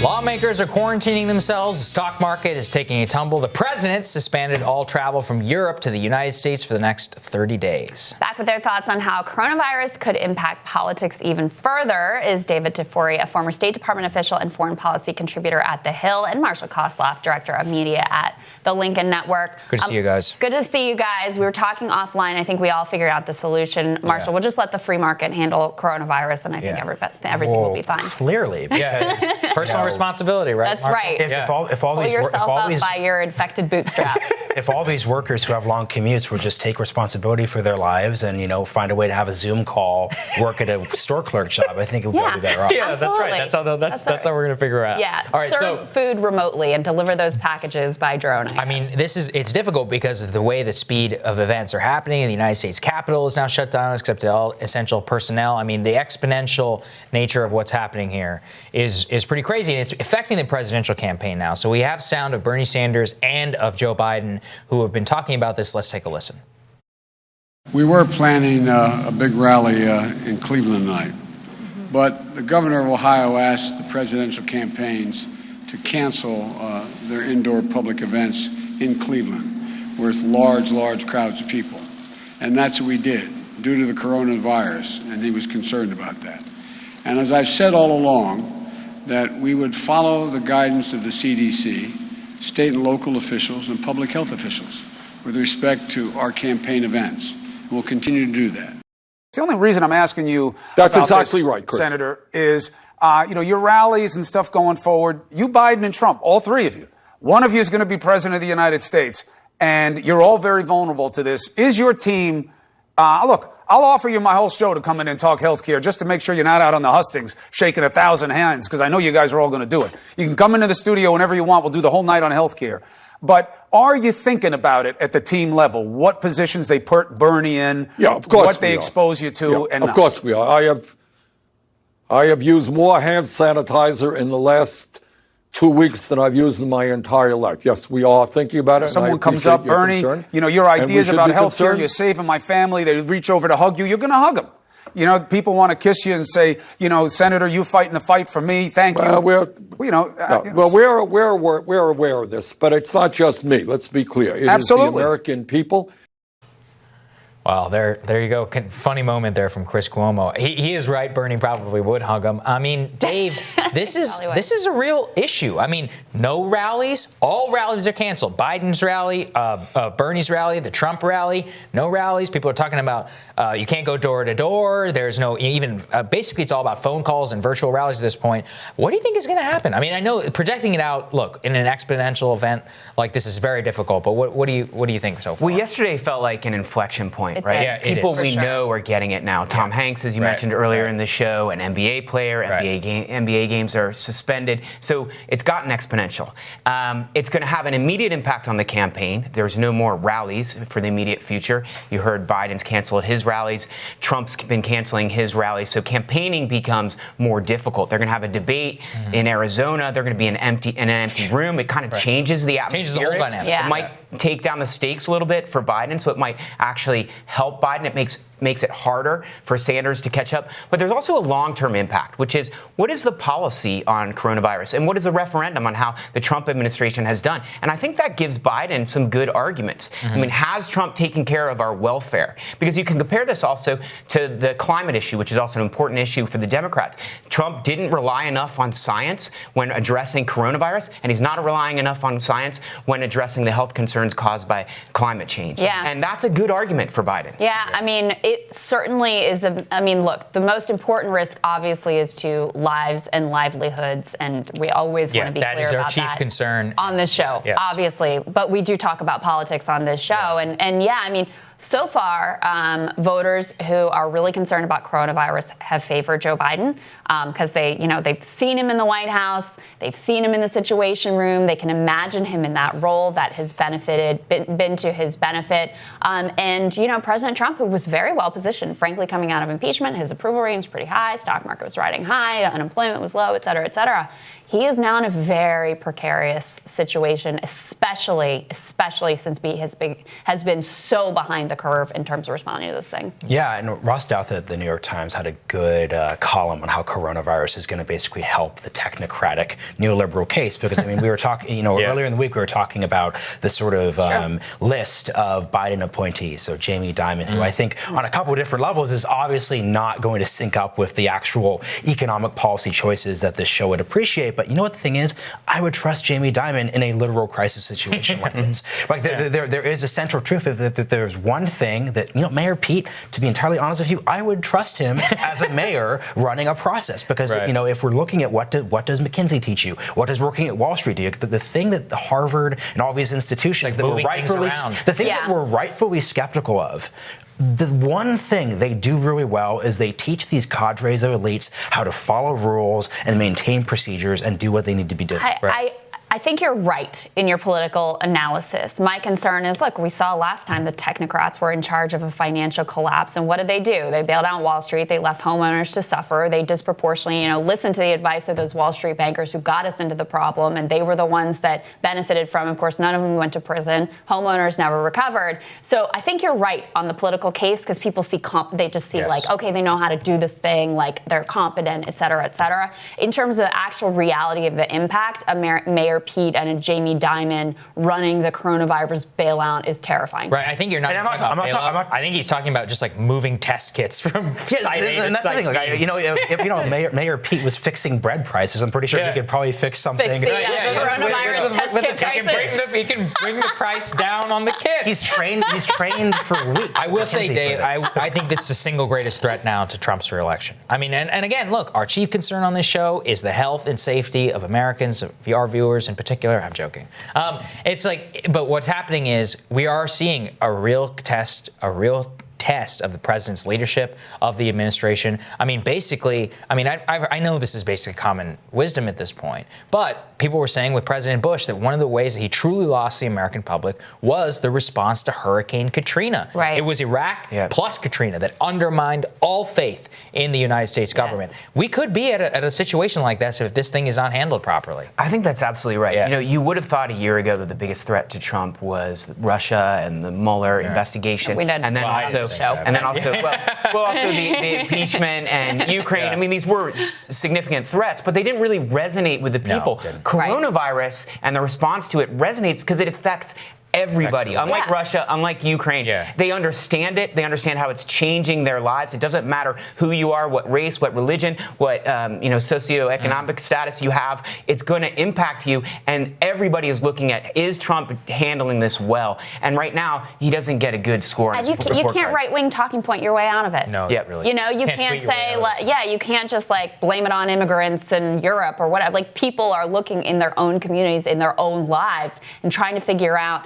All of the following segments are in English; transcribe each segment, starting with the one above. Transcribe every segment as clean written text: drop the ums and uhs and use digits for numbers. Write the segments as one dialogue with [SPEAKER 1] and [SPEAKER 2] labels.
[SPEAKER 1] Lawmakers are quarantining themselves. The stock market is taking a tumble. The president suspended all travel from Europe to the United States for the next 30 days.
[SPEAKER 2] Back with their thoughts on how coronavirus could impact politics even further is David Tafuri, a former State Department official and foreign policy contributor at The Hill, and Marshall Kosloff, director of media at the Lincoln Network.
[SPEAKER 1] Good to see you guys.
[SPEAKER 2] Good to see you guys. We were talking offline. I think we all figured out the solution. Marshall, we'll just let the free market handle coronavirus, and I think everything will be fine.
[SPEAKER 3] Clearly.
[SPEAKER 1] Yeah, personal responsibility, right?
[SPEAKER 2] That's
[SPEAKER 1] Marshall?
[SPEAKER 2] right.
[SPEAKER 3] If all
[SPEAKER 2] Pull
[SPEAKER 3] these
[SPEAKER 2] yourself up by your infected bootstraps.
[SPEAKER 3] if all these workers who have long commutes would just take responsibility for their lives and, find a way to have a Zoom call, work at a store clerk job, I think it would be better off.
[SPEAKER 1] Yeah,
[SPEAKER 2] absolutely.
[SPEAKER 1] That's right. That's how we're going to figure it out.
[SPEAKER 2] Yeah.
[SPEAKER 1] All right,
[SPEAKER 2] serve food remotely and deliver those packages by drone.
[SPEAKER 1] I mean, it's difficult because of the way the speed of events are happening. The United States Capitol is now shut down except to all essential personnel. I mean, the exponential nature of what's happening here is pretty crazy, and it's affecting the presidential campaign now. So we have sound of Bernie Sanders and of Joe Biden who have been talking about this. Let's take a listen.
[SPEAKER 4] We were planning a big rally in Cleveland tonight, but the governor of Ohio asked the presidential campaigns to cancel their indoor public events in Cleveland with large crowds of people. And that's what we did due to the coronavirus, and he was concerned about that. And as I've said all along, that we would follow the guidance of the CDC, state and local officials, and public health officials with respect to our campaign events. We'll continue to do that.
[SPEAKER 5] The only reason I'm asking you
[SPEAKER 6] That's
[SPEAKER 5] about
[SPEAKER 6] exactly
[SPEAKER 5] this,
[SPEAKER 6] right, Chris.
[SPEAKER 5] Senator, is your rallies and stuff going forward. You, Biden, and Trump, all three of you. One of you is going to be president of the United States, and you're all very vulnerable to this. Is your team? Look, I'll offer you my whole show to come in and talk healthcare just to make sure you're not out on the hustings shaking 1,000 hands, because I know you guys are all going to do it. You can come into the studio whenever you want. We'll do the whole night on healthcare. But are you thinking about it at the team level? What positions they put Bernie in?
[SPEAKER 6] Yeah, of course.
[SPEAKER 5] What they expose you to?
[SPEAKER 6] Yeah,
[SPEAKER 5] and
[SPEAKER 6] of course we are. I have used more hand sanitizer in the last 2 weeks than I've used in my entire life. Yes, we are thinking about it.
[SPEAKER 5] Someone comes up, Bernie, your ideas about healthcare, you're saving my family, they reach over to hug you, you're going to hug them. People want to kiss you and say, Senator, you fighting the fight for me. Thank you.
[SPEAKER 6] We're aware of this, but it's not just me. Let's be clear. It is the American people.
[SPEAKER 1] Well, there you go. Funny moment there from Chris Cuomo. He is right. Bernie probably would hug him. I mean, Dave, this is a real issue. I mean, no rallies. All rallies are canceled. Biden's rally, Bernie's rally, the Trump rally, no rallies. People are talking about you can't go door to door. There's no even basically it's all about phone calls and virtual rallies at this point. What do you think is going to happen? I mean, I know projecting it out. Look, in an exponential event like this is very difficult. But what do you think so far?
[SPEAKER 7] Well, yesterday felt like an inflection point. Right?
[SPEAKER 1] Yeah,
[SPEAKER 7] people we know are getting it now. Tom Hanks, as you mentioned earlier in the show, an NBA player, NBA games are suspended. So it's gotten exponential. It's going to have an immediate impact on the campaign. There's no more rallies for the immediate future. You heard Biden's canceled his rallies. Trump's been canceling his rallies. So campaigning becomes more difficult. They're going to have a debate in Arizona. They're going to be in an empty room. It kind of changes the atmosphere.
[SPEAKER 1] Changes the whole dynamic.
[SPEAKER 2] Yeah.
[SPEAKER 7] It might take down the stakes a little bit for Biden, so it might actually help Biden. It makes it harder for Sanders to catch up. But there's also a long-term impact, which is what is the policy on coronavirus and what is the referendum on how the Trump administration has done? And I think that gives Biden some good arguments. I mean, has Trump taken care of our welfare? Because you can compare this also to the climate issue, which is also an important issue for the Democrats. Trump didn't rely enough on science when addressing coronavirus, and he's not relying enough on science when addressing the health concerns caused by climate change.
[SPEAKER 2] Yeah.
[SPEAKER 7] And that's a good argument for Biden.
[SPEAKER 2] Yeah, I mean, it certainly is. Look, the most important risk, obviously, is to lives and livelihoods, and we always want to be clear about that.
[SPEAKER 1] That is our chief concern
[SPEAKER 2] on this show, obviously. But we do talk about politics on this show, and so far, voters who are really concerned about coronavirus have favored Joe Biden because they've seen him in the White House, they've seen him in the Situation Room, they can imagine him in that role that has been to his benefit. President Trump, who was very well positioned, frankly, coming out of impeachment, his approval rating was pretty high, stock market was riding high, unemployment was low, et cetera, et cetera. He is now in a very precarious situation, especially since he has been so behind behind the curve in terms of responding to this thing.
[SPEAKER 3] Yeah, and Ross Douthat at the New York Times had a good column on how coronavirus is going to basically help the technocratic neoliberal case. Because, I mean, we were talking, earlier in the week, we were talking about the sort of list of Biden appointees. So Jamie Dimon, who I think on a couple of different levels is obviously not going to sync up with the actual economic policy choices that this show would appreciate. But you know what the thing is? I would trust Jamie Dimon in a literal crisis situation like this. Like there is a central truth that there's one thing that, Mayor Pete, to be entirely honest with you, I would trust him as a mayor running a process because, if we're looking at what does McKinsey teach you? What does working at Wall Street do? The thing that Harvard and all these institutions that we're rightfully, that we're rightfully skeptical of, the one thing they do really well is they teach these cadres of elites how to follow rules and maintain procedures and do what they need to be doing.
[SPEAKER 2] I think you're right in your political analysis. My concern is, look, we saw last time the technocrats were in charge of a financial collapse, and what did? They bailed out Wall Street. They left homeowners to suffer. They disproportionately, listened to the advice of those Wall Street bankers who got us into the problem, and they were the ones that benefited from. Of course, none of them went to prison. Homeowners never recovered. So I think you're right on the political case because people see they just see like, okay, they know how to do this thing, like they're competent, et cetera, et cetera. In terms of the actual reality of the impact, Mayor Pete and a Jamie Dimon running the coronavirus bailout is terrifying.
[SPEAKER 1] Right. I think you're not talking about bailout. I think he's talking about just like moving test kits from site A to
[SPEAKER 3] and that's
[SPEAKER 1] site
[SPEAKER 3] the thing. If Mayor Pete was fixing bread prices, I'm pretty sure he could probably fix something.
[SPEAKER 2] Coronavirus test kit prices.
[SPEAKER 1] He can bring the price down on the kit.
[SPEAKER 3] He's trained for weeks.
[SPEAKER 1] I will say, Dave, I think this is the single greatest threat now to Trump's reelection. I mean, and again, look, our chief concern on this show is the health and safety of Americans, of our viewers in particular. I'm joking. But what's happening is we are seeing a real test of the president's leadership, of the administration. I mean, basically, I know this is basic common wisdom at this point, but people were saying with President Bush that one of the ways that he truly lost the American public was the response to Hurricane Katrina.
[SPEAKER 2] Right.
[SPEAKER 1] It was Iraq plus Katrina that undermined all faith in the United States government. Yes. We could be at a situation like this if this thing is not handled properly.
[SPEAKER 7] I think that's absolutely right.
[SPEAKER 1] Yeah.
[SPEAKER 7] You would have thought a year ago that the biggest threat to Trump was Russia and the Mueller investigation.
[SPEAKER 2] We did.
[SPEAKER 7] And then also the impeachment and Ukraine.
[SPEAKER 1] Yeah.
[SPEAKER 7] I mean, these were significant threats, but they didn't really resonate with the people.
[SPEAKER 1] No,
[SPEAKER 7] Coronavirus and the response to it resonates because it affects everybody. Unlike Russia, unlike Ukraine, they understand it. They understand how it's changing their lives. It doesn't matter who you are, what race, what religion, what socioeconomic status you have. It's going to impact you, and everybody is looking at, is Trump handling this well? And right now, he doesn't get a good score.
[SPEAKER 2] And you can't right-wing talking point your way out of it.
[SPEAKER 1] No, really.
[SPEAKER 2] You can't say, you can't just blame it on immigrants in Europe or whatever. Like, people are looking in their own communities, in their own lives, and trying to figure out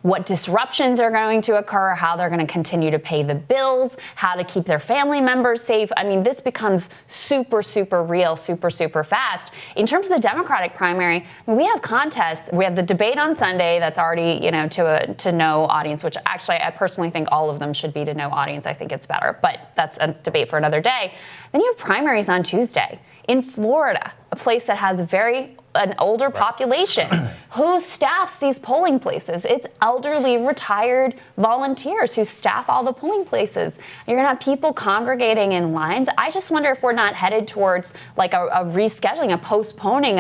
[SPEAKER 2] what disruptions are going to occur, how they're going to continue to pay the bills, how to keep their family members safe. I mean, this becomes super, super real, super, super fast. In terms of the Democratic primary, we have contests. We have the debate on Sunday that's already, to no audience, which actually I personally think all of them should be to no audience. I think it's better, but that's a debate for another day. Then you have primaries on Tuesday in Florida, a place that has an older population. Who staffs these polling places? It's elderly, retired volunteers who staff all the polling places. You're gonna have people congregating in lines. I just wonder if we're not headed towards a rescheduling, a postponing,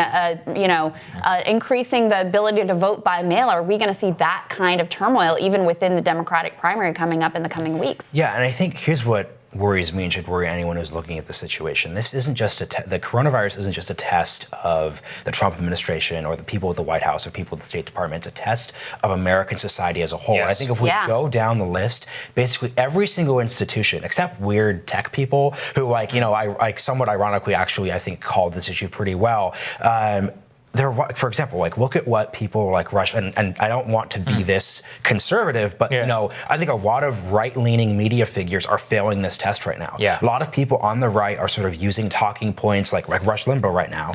[SPEAKER 2] increasing the ability to vote by mail. Are we gonna see that kind of turmoil even within the Democratic primary coming up in the coming weeks?
[SPEAKER 3] Yeah, and I think here's what worries me and should worry anyone who's looking at the situation. This isn't just the coronavirus isn't just a test of the Trump administration or the people at the White House or people at the State Department. It's a test of American society as a whole.
[SPEAKER 1] Yes.
[SPEAKER 3] I think if we go down the list, basically every single institution, except weird tech people who I somewhat ironically actually I think called this issue pretty well. For example, look at what people like Russia, and I don't want to be this conservative, but I think a lot of right-leaning media figures are failing this test right now.
[SPEAKER 1] Yeah.
[SPEAKER 3] A lot of people on the right are sort of using talking points like Rush Limbaugh right now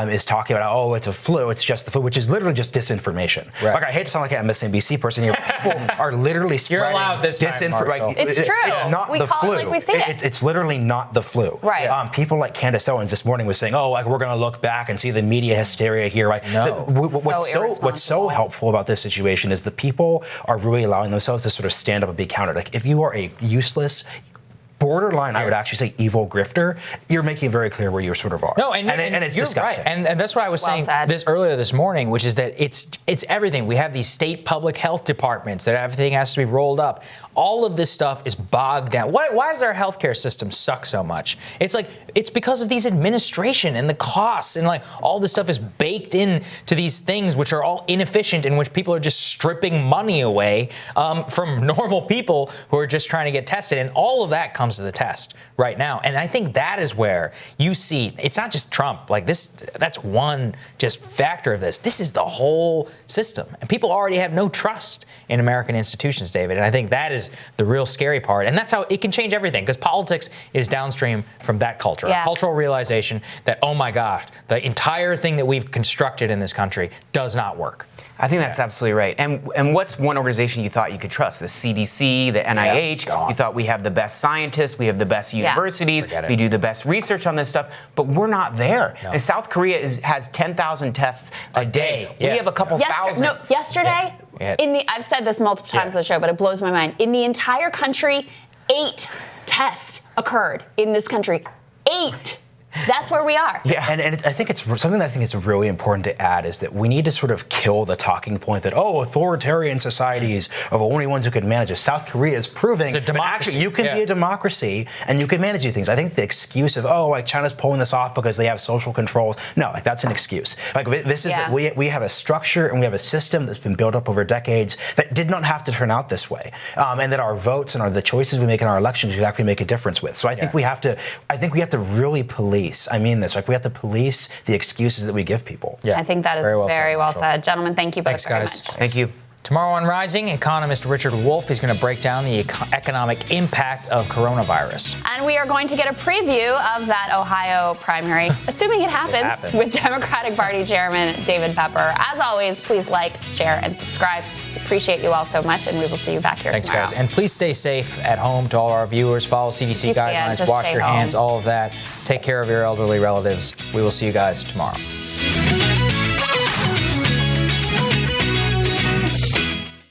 [SPEAKER 3] is talking about, it's a flu, it's just the flu, which is literally just disinformation. Right. I hate to sound like an MSNBC person here, but people are literally spreading disinformation.
[SPEAKER 2] It's true.
[SPEAKER 3] It's not the flu.
[SPEAKER 2] It like we see it.
[SPEAKER 3] It's literally not the flu.
[SPEAKER 2] Right.
[SPEAKER 3] People like Candace Owens this morning was saying, we're going to look back and see the media hysteria area here. Right?
[SPEAKER 1] No.
[SPEAKER 3] What's so helpful about this situation is the people are really allowing themselves to sort of stand up and be countered. Like, if you are a useless, borderline, I would actually say evil grifter, you're making it very clear where you sort of are.
[SPEAKER 1] No, and
[SPEAKER 3] it's
[SPEAKER 1] you're
[SPEAKER 3] disgusting.
[SPEAKER 1] right. And that's what I was saying this earlier this morning, which is that it's everything. We have these state public health departments that everything has to be rolled up. All of this stuff is bogged down. Why does our healthcare system suck so much? It's because of these administration and the costs, and like all this stuff is baked in to these things which are all inefficient, in which people are just stripping money away from normal people who are just trying to get tested. And all of that comes to the test right now. And I think that is where you see, it's not just Trump. Like this, that's one just factor of this. This is the whole system. And people already have no trust in American institutions, David. And I think that is the real scary part. And that's how it can change everything, because politics is downstream from that culture. A cultural realization that, oh my gosh, the entire thing that we've constructed in this country does not work.
[SPEAKER 7] I think that's absolutely right. And what's one organization you thought you could trust? The CDC, the NIH. You thought we have the best scientists, we have the best universities, we do the best research on this stuff, but we're not there. No. And South Korea has 10,000 tests a day. We have a couple thousand.
[SPEAKER 2] No, yesterday, I've said this multiple times on the show, but it blows my mind. In the entire country, 8 tests occurred in this country. 8. That's where we are.
[SPEAKER 3] Yeah, and I think it's something that I think is really important to add is that we need to sort of kill the talking point that, authoritarian societies are the only ones who can manage it. South Korea is proving that actually you can be a democracy and you can manage these things. I think the excuse of, China's pulling this off because they have social controls, no, that's an excuse. This is we have a structure and we have a system that's been built up over decades that did not have to turn out this way, and that our votes and the choices we make in our elections should actually make a difference with. So I think we have to really police. I mean this. We have to police the excuses that we give people.
[SPEAKER 2] Yeah. I think that is very well said. Gentlemen, thank you both very much.
[SPEAKER 7] Thank you.
[SPEAKER 1] Tomorrow on Rising, economist Richard Wolff is going to break down the economic impact of coronavirus.
[SPEAKER 2] And we are going to get a preview of that Ohio primary, assuming it happens, with Democratic Party Chairman David Pepper. As always, please like, share, and subscribe. We appreciate you all so much, and we will see you back here tomorrow.
[SPEAKER 1] Thanks, guys. And please stay safe at home to all our viewers. Follow CDC guidelines, wash your hands, all of that. Take care of your elderly relatives. We will see you guys tomorrow.